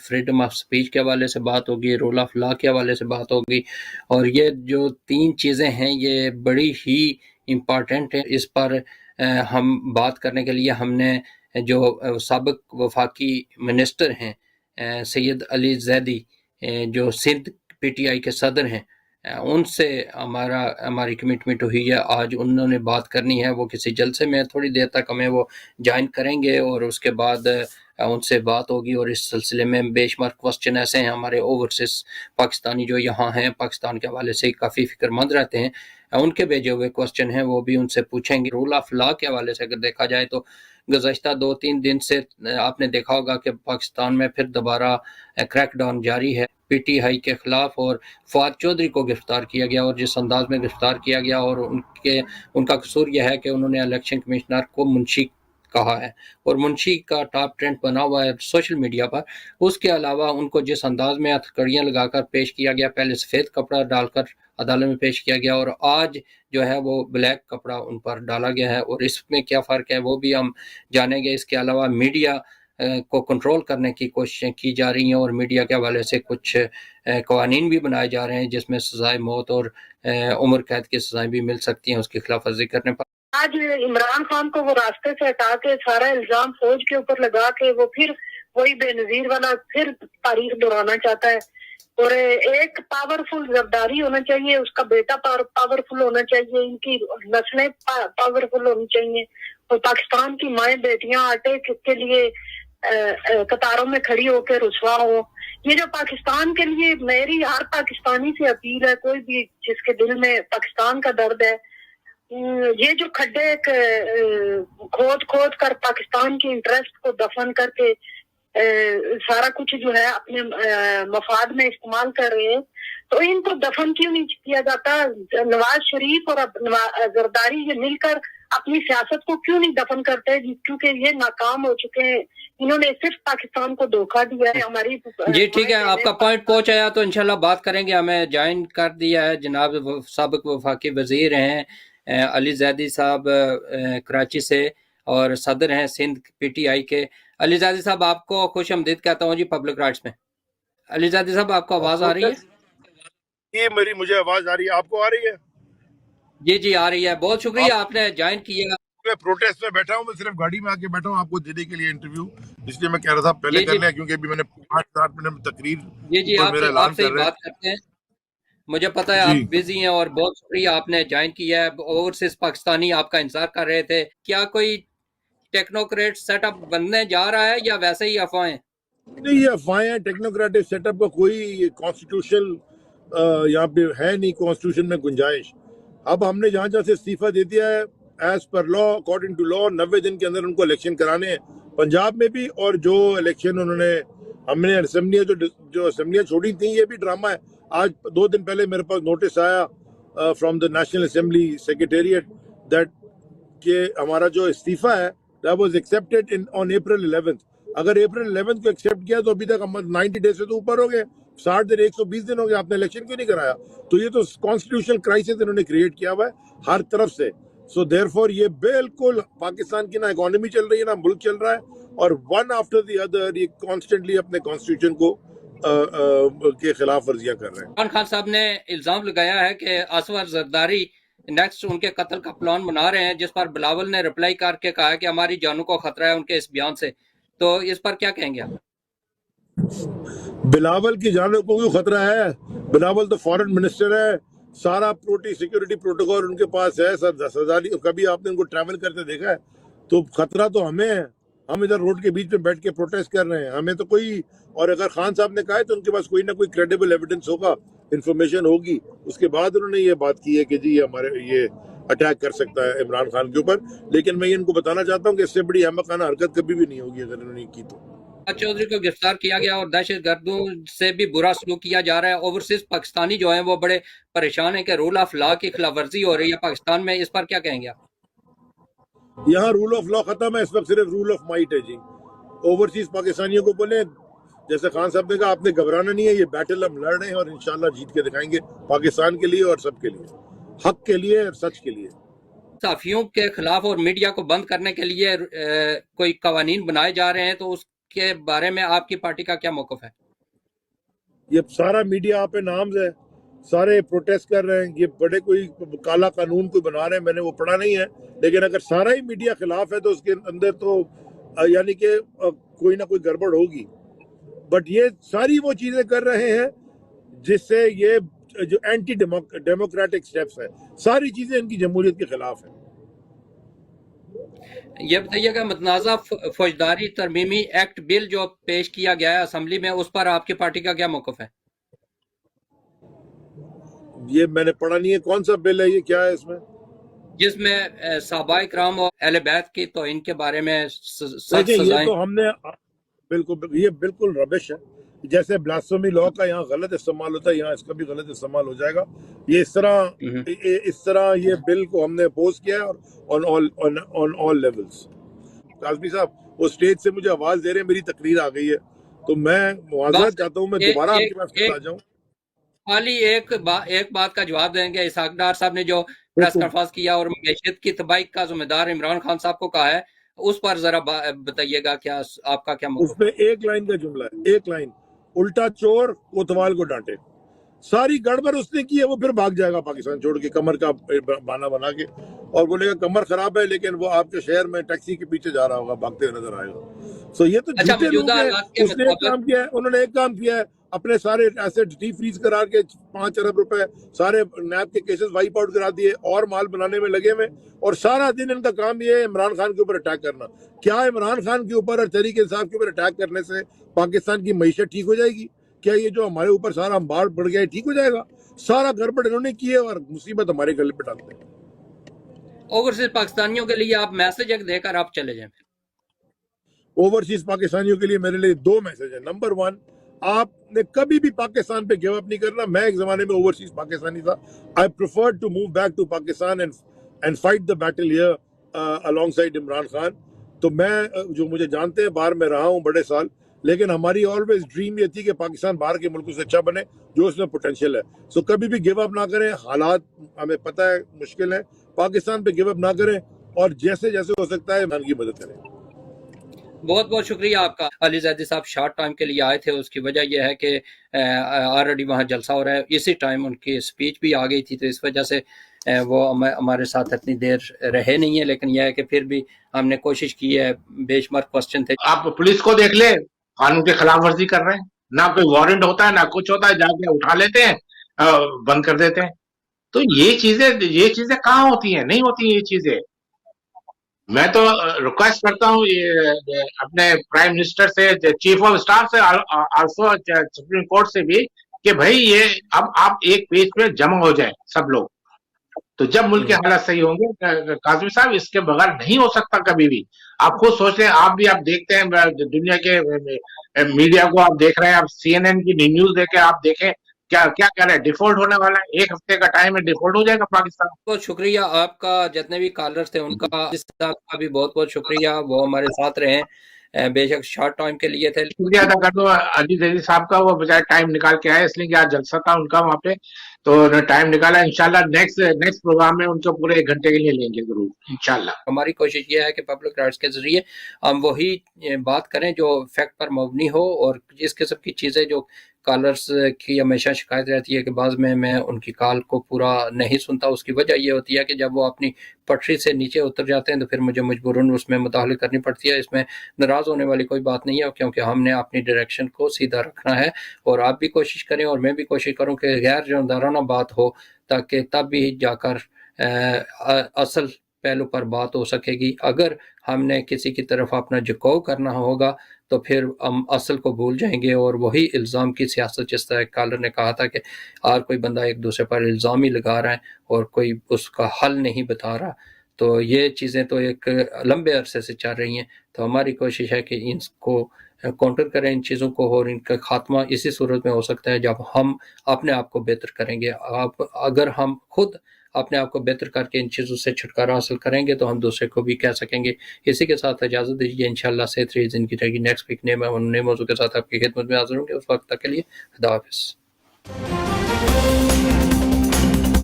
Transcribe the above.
Freedom of speech کے حوالے سے بات ہوگی، رول آف لا کے حوالے سے بات ہوگی، اور یہ جو 3 چیزیں ہیں یہ بڑی ہی امپارٹنٹ ہیں۔ اس پر ہم بات کرنے کے لیے ہم نے جو سابق وفاقی منسٹر ہیں سید علی زیدی جو سندھ پی ٹی آئی کے صدر ہیں، ان سے ہماری کمٹمنٹ ہوئی ہے، آج انہوں نے بات کرنی ہے۔ وہ کسی جلسے میں تھوڑی دیر تک ہمیں وہ جوائن کریں گے اور اس کے بعد ان سے بات ہوگی، اور اس سلسلے میں بے شمار کوسچن ایسے ہیں ہمارے اوورسیز پاکستانی جو یہاں ہیں، پاکستان کے حوالے سے کافی فکر مند رہتے ہیں، ان کے بھیجے ہوئے کوسچن ہیں، وہ بھی ان سے پوچھیں گے۔ رول آف لا کے حوالے سے اگر دیکھا جائے تو گزشتہ 2-3 دن سے آپ نے دیکھا ہوگا کہ پاکستان میں پھر دوبارہ کریک ڈاؤن جاری ہے پی ٹی آئی کے خلاف، اور فواد چودھری کو گرفتار کیا گیا، اور جس انداز میں گرفتار کیا گیا، اور ان کا قصور یہ ہے کہ انہوں نے الیکشن کمشنر کو منشی کہا ہے، اور منشی کا ٹاپ ٹرینڈ بنا ہوا ہے سوشل میڈیا پر۔ اس کے علاوہ ان کو جس انداز میں ہتھکڑیاں لگا کر پیش کیا گیا، پہلے سفید کپڑا ڈال کر عدالت میں پیش کیا گیا، اور آج جو ہے وہ بلیک کپڑا ان پر ڈالا گیا ہے، اور اس میں کیا فرق ہے وہ بھی ہم جانیں گے۔ اس کے علاوہ میڈیا کو کنٹرول کرنے کی کوششیں کی جا رہی ہیں، اور میڈیا کے حوالے سے کچھ قوانین بھی بنائے جا رہے ہیں جس میں سزائے موت اور عمر قید کی سزائیں بھی مل سکتی ہیں اس کی خلاف ورزی کرنے پر۔ آج عمران خان کو وہ راستے سے ہٹا کے سارا الزام فوج کے اوپر لگا کے وہ پھر وہی بے نظیر والا پھر تاریخ دہرانا چاہتا ہے، اور ایک پاورفل زرداری ہونا چاہیے، اس کا بیٹا پاورفل ہونا چاہیے، ان کی نسلیں پاورفل ہونی چاہیے، اور پاکستان کی مائیں بیٹیاں آٹے کے لیے قطاروں میں کھڑی ہو کے رسوا ہو۔ یہ جو پاکستان کے لیے میری ہر پاکستانی سے اپیل ہے، کوئی بھی جس کے دل میں پاکستان کا درد ہے، یہ جو کھڈے کھود کر پاکستان کی انٹرسٹ کو دفن کر کے سارا کچھ جو ہے اپنے مفاد میں استعمال کر رہے ہیں، تو ان کو دفن کیوں نہیں کیا جاتا؟ نواز شریف اور زرداری یہ مل کر اپنی سیاست کو کیوں نہیں دفن کرتے؟ کیونکہ یہ ناکام ہو چکے ہیں، انہوں نے صرف پاکستان کو دھوکہ دیا ہے۔ ہماری جی ٹھیک ہے، آپ کا پوائنٹ پہنچ آیا تو انشاءاللہ بات کریں گے۔ ہمیں جوائن کر دیا ہے جناب سابق وفاقی وزیر ہیں علی زیدی صاحب کراچی سے، اور صدر ہیں سندھ پی ٹی آئی کے۔ علی زیدی صاحب آپ کو خوش آمدید کہتا ہوں جی پبلک رائٹس میں۔ علی زیدی صاحب آپ کو آواز آ رہی ہے؟ جی مجھے آواز آ رہی ہے، آپ کو آ رہی ہے؟ جی جی آ رہی ہے، بہت شکریہ آپ نے جوائن کیا۔ میں پروٹیسٹ میں بیٹھا ہوں، میں صرف گاڑی میں آ کے بیٹھا ہوں آپ کو دینے کے لیے انٹرویو، اس لیے میں کہہ رہا تھا پہلے کر لیں، کیونکہ ابھی میں نے 5-7 منٹ میں تقریر جی اوپر میرا اعلان آپ سے کر رہے بات کرتے ہیں۔ مجھے پتا ہے ہیں۔ آپ بزی ہیں، اور بہت شکریہ آپ نے جوائن کیا ہے۔ اوورسیز پاکستانی آپ کا انتظار کر رہے تھے، کیا کوئی ٹیکنوکریٹ سیٹ اپ بننے جا رہا ہے یا ویسے ہی افواہیں؟ نہیں، یہ افواہیں ہیں، ٹیکنوکریٹک سیٹ اپ کا کوئی کانسٹیٹیوشن یہاں پہ ہے نہیں، کانسٹیٹیوشن میں گنجائش۔ اب ہم نے جہاں سے استعفیٰ دے دیا ہے as per law, according to law 90 دن کے اندر ان کو الیکشن کرانے ہیں پنجاب میں بھی، اور جو الیکشن انہوں نے ہم نے اسمبلیاں جو اسمبلیاں چھوڑی تھیں، یہ بھی ڈرامہ ہے۔ آج 2 دن پہلے میرے پاس نوٹس آیا from the national assembly secretariat that کہ ہمارا جو استعفیٰ ہے that was accepted on April 11th۔ اگر April 11th کو ایکسیپٹ کیا تو ابھی تک 90 ڈیز سے تو اوپر ہو گئے، 60 دن 120 دن ہو گئے، آپ نے الیکشن کیوں نہیں کرایا؟ تو یہ تو کانسٹیٹیوشنل کرائسس انہوں نے کریٹ کیا ہوا ہے ہر طرف سے۔ سو دیر فور یہ بالکل پاکستان کی نہ اکانومی چل رہی ہے نہ ملک چل رہا ہے، اور ون آفٹر دی ادر یہ کانسٹنٹلی اپنے کانسٹیٹیوشن کو کے خلاف ورزیاں کر رہے ہیں۔ عمران خان صاحب نے الزام لگایا ہے کہ اسور زرداری نیکسٹ ان کے قتل کا پلان بنا رہے ہیں، جس پر بلاول نے رپلائی کر کے کہا کہ ہماری جانوں کو خطرہ ہے ان کے اس بیان سے، تو اس پر کیا کہیں گے آپ؟ بلاول کی جانوں کو کیوں خطرہ ہے؟ بلاول تو فارن منسٹر ہے، سارا سیکیورٹی پروٹوکول ان کے پاس ہے، سرداری کبھی آپ نے ان کو ٹریول کرتے دیکھا ہے؟ تو خطرہ تو ہمیں ہے، ہم ادھر روڈ کے بیچ میں بیٹھ کے پروٹیسٹ کر رہے ہیں، ہمیں تو کوئی، اور اگر خان صاحب نے کہا ہے تو ان کے پاس کوئی نہ کوئی کریڈیبل ایویڈنس ہوگا، انفارمیشن ہوگی، اس کے بعد انہوں نے یہ بات کی ہے کہ جی ہمارے یہ اٹیک کر سکتا ہے عمران خان کے اوپر۔ لیکن میں ان کو بتانا چاہتا ہوں کہ اس سے بڑی احمقانہ حرکت کبھی بھی نہیں ہوگی اگر انہوں نے کی تو۔ چودھری کو گرفتار کیا گیا اور دہشت گردوں سے بھی برا سلوک کیا جا رہا ہے، اوورسیز پاکستانی جو ہیں وہ بڑے پریشان ہیں کہ رول آف لا کی خلاف ورزی ہو رہی ہے پاکستان میں، اس پر کیا کہیں گے آپ؟ یہاں رول آف لا ختم ہے، اس وقت صرف رول آف مائٹ ہے جی۔ اوورسیز پاکستانیوں کو بولیں جیسے خان صاحب نے کہا آپ نے گھبرانا نہیں ہے، یہ بیٹل ہم لڑ رہے ہیں اور انشاءاللہ جیت کے دکھائیں گے پاکستان کے لیے اور سب کے لیے، حق کے لیے اور سچ کے لیے۔ صحافیوں کے خلاف اور میڈیا کو بند کرنے کے لیے کوئی قوانین بنائے جا رہے ہیں، تو اس کے بارے میں آپ کی پارٹی کا کیا موقف ہے؟ یہ سارا میڈیا آپ پہ نامز ہے, سارے پروٹیسٹ کر رہے ہیں, یہ بڑے کوئی کالا قانون کوئی بنا رہے ہیں, میں نے وہ پڑھا نہیں ہے, لیکن اگر سارا ہی میڈیا خلاف ہے تو اس کے اندر تو یعنی کہ کوئی نہ کوئی گڑبڑ ہوگی. بٹ یہ ساری وہ چیزیں کر رہے ہیں جس سے یہ جو اینٹی ڈیموکریٹک سٹیپس ہیں, ساری چیزیں ان کی جمہوریت کے خلاف ہیں. یہ بتائیے کہ متنازع فوجداری ترمیمی ایکٹ بل جو پیش کیا گیا ہے اسمبلی میں, اس پر آپ کی پارٹی کا کیا موقف ہے؟ یہ میں نے پڑھا نہیں ہے, کون سا بل ہے یہ, کیا ہے اس میں؟ جس میں صحابہ کرام اور اہل بیت کی توہین کے بارے میں سخت دیکھیں یہ سزائیں. تو ہم نے بالکل, یہ بالکل ربش ہے. جیسے بلاسفیمی لا کا یہاں غلط استعمال ہوتا ہے, یہاں اس کا بھی غلط استعمال ہو جائے گا. یہ اس طرح یہ بل کو ہم نے اپوز کیا ہے آن آل لیولز. قاسمی صاحب وہ اسٹیج سے مجھے آواز دے رہے ہیں, میری تقریر آ گئی ہے, تو میں معذرت چاہتا ہوں, میں دوبارہ آپ کے پاس آ جاؤں. خالی ایک بات کا جواب دیں گے. اسحاق ڈار صاحب نے جو پریس کانفرنس کیا اور معیشت کی تباہی کا ذمہ دار عمران خان صاحب کو کہا ہے, اس پر ذرا بتائیے گا کیا آپ کا کیا اس موقف پہ ایک لائن کا جملہ ہے, ایک لائن, الٹا چور کوتوال کو ڈانٹے. ساری گڑبڑ اس نے کی ہے, وہ پھر بھاگ جائے گا پاکستان چھوڑ کے کمر کا بہانہ بنا کے, اور بولے گا کمر خراب ہے, لیکن وہ آپ کے شہر میں ٹیکسی کے پیچھے جا رہا ہوگا, بھاگتے ہوئے نظر آئے گا. سو یہ تو جھوٹے لوگ ہیں. اس نے ایک کام کیا ہے, انہوں نے ایک کام کیا ہے, اپنے سارے ایسٹ ڈی فریز کرا کے 5 ارب روپے سارے نیب کے کیسز وائپ آؤٹ کرا دیے, اور مال بنانے میں لگے ہوئے, اور سارا دن ان کا کام یہ ہے عمران خان کے اوپر اٹیک کرنا. کیا عمران خان کے اوپر اور تحریک انصاف کے اوپر اٹیک کرنے سے پاکستان کی معیشت ٹھیک ہو جائے گی؟ کیا یہ جو ہمارے اوپر سارا امبار بڑھ گیا ہے ٹھیک ہو جائے گا؟ سارا گڑبڑ انہوں نے کی ہے, اور مصیبت ہمارے گلے پہ ڈالتے ہیں. اوورسیز پاکستانیوں کے لیے آپ میسج ایک دے کر آپ چلے جائیں. اوورسیز پاکستانیوں کے لیے میرے لیے 2 میسج ہیں. نمبر 1, آپ نے کبھی بھی پاکستان پہ گیو اپ نہیں کرنا. میں ایک زمانے میں اوورسیز پاکستانی تھا. I preferred to move back to Pakistan and fight the battle here alongside Imran Khan. تو میں, جو مجھے جانتے ہیں, باہر میں رہا ہوں بڑے سال, لیکن ہماری آلویز ڈریم یہ تھی کہ پاکستان باہر کے ملکوں سے اچھا بنے, جو اس میں پوٹینشیل ہے. سو کبھی بھی گیو اپ نہ کریں. حالات ہمیں پتہ ہے مشکل ہے, پاکستان پہ گیو اپ نہ کریں, اور جیسے جیسے ہو سکتا ہے ان کی مدد کریں. بہت بہت شکریہ آپ کا. علی زیدی صاحب شارٹ ٹائم کے لیے آئے تھے, اس کی وجہ یہ ہے کہ آلریڈی وہاں جلسہ ہو رہا ہے, اسی ٹائم ان کی اسپیچ بھی آ گئی تھی, تو اس وجہ سے وہ ہمارے ساتھ اتنی دیر رہے نہیں ہیں. لیکن یہ ہے کہ پھر بھی ہم نے کوشش کی ہے, بے شمار کوسچن تھے. آپ پولیس کو دیکھ لیں, قانون کی خلاف ورزی کر رہے ہیں, نہ کوئی وارنٹ ہوتا ہے نہ کچھ ہوتا ہے, جا کے اٹھا لیتے ہیں, بند کر دیتے ہیں. تو یہ چیزیں کہاں ہوتی ہیں؟ نہیں ہوتی یہ چیزیں. میں تو ریکویسٹ کرتا ہوں اپنے پرائم منسٹر سے, چیف آف اسٹاف سے, آلسو سپریم کورٹ سے بھی, کہ بھائی یہ اب آپ ایک پیج پہ جمع ہو جائیں سب لوگ. تو جب ملک کے حالات صحیح ہوں گے قاسمی صاحب, اس کے بغیر نہیں ہو سکتا کبھی بھی. آپ خود سوچ لیں, آپ بھی آپ دیکھتے ہیں دنیا کے میڈیا کو, آپ دیکھ رہے ہیں, آپ CNN کی نیوز دیکھیں, آپ دیکھیں کیا کہہ رہے ہیں, ڈیفالٹ ہونے والا ہے. 1 ہفتے کا ٹائم ہے, ڈیفالٹ ہو جائے گا پاکستان. بہت شکریہ آپ کا. جتنے بھی کالرز تھے ان کا بھی بہت بہت شکریہ, وہ ہمارے ساتھ رہے. بے شک شارٹ ٹائم کے لیے تھے. شکریہ ادا کر دو علی زیدی صاحب کا, وہ بجائے ٹائم نکال کے آئے, اس لیے کہ آج جلسہ تھا ان کا وہاں پہ, تو ٹائم نکالا. انشاءاللہ نیکسٹ پروگرام میں ان کو پورے 1 گھنٹے کے لیے لیں گے ضرور انشاءاللہ. ہماری کوشش یہ ہے کہ پبلک رائٹس کے ذریعے ہم وہی بات کریں جو فیکٹ پر مبنی ہو, اور اس قسم کی چیزیں جو کالرز کی ہمیشہ شکایت رہتی ہے کہ بعض میں ان کی کال کو پورا نہیں سنتا. اس کی وجہ یہ ہوتی ہے کہ جب وہ اپنی پٹری سے نیچے اتر جاتے ہیں تو پھر مجھے مجبوراً اس میں مداخلت کرنی پڑتی ہے. اس میں ناراض ہونے والی کوئی بات نہیں ہے, کیونکہ ہم نے اپنی ڈائریکشن کو سیدھا رکھنا ہے, اور آپ بھی کوشش کریں اور میں بھی کوشش کروں کہ غیر جانبدارانہ بات ہو, تاکہ تب بھی جا کر اصل پہلو پر بات ہو سکے گی. اگر ہم نے کسی کی طرف اپنا جھکاؤ کرنا ہوگا تو پھر ہم اصل کو بھول جائیں گے, اور وہی الزام کی سیاست, جس طرح کالر نے کہا تھا کہ ہر کوئی بندہ ایک دوسرے پر الزام ہی لگا رہا ہے اور کوئی اس کا حل نہیں بتا رہا. تو یہ چیزیں تو ایک لمبے عرصے سے چل رہی ہیں. تو ہماری کوشش ہے کہ ان کو کاؤنٹر کریں ان چیزوں کو, اور ان کا خاتمہ اسی صورت میں ہو سکتا ہے جب ہم اپنے آپ کو بہتر کریں گے. اگر ہم خود اپنے آپ کو بہتر کر کے ان چیزوں سے چھٹکارا حاصل کریں گے تو ہم دوسرے کو بھی کہہ سکیں گے. اسی کے ساتھ اجازت دیجیے, انشاءاللہ صحت رہی زندگی رہے گی. نیکسٹ ویک نئے موضوع کے ساتھ آپ کی خدمت میں حاضر ہوں گے. اس وقت تک کے لیے خدا حافظ.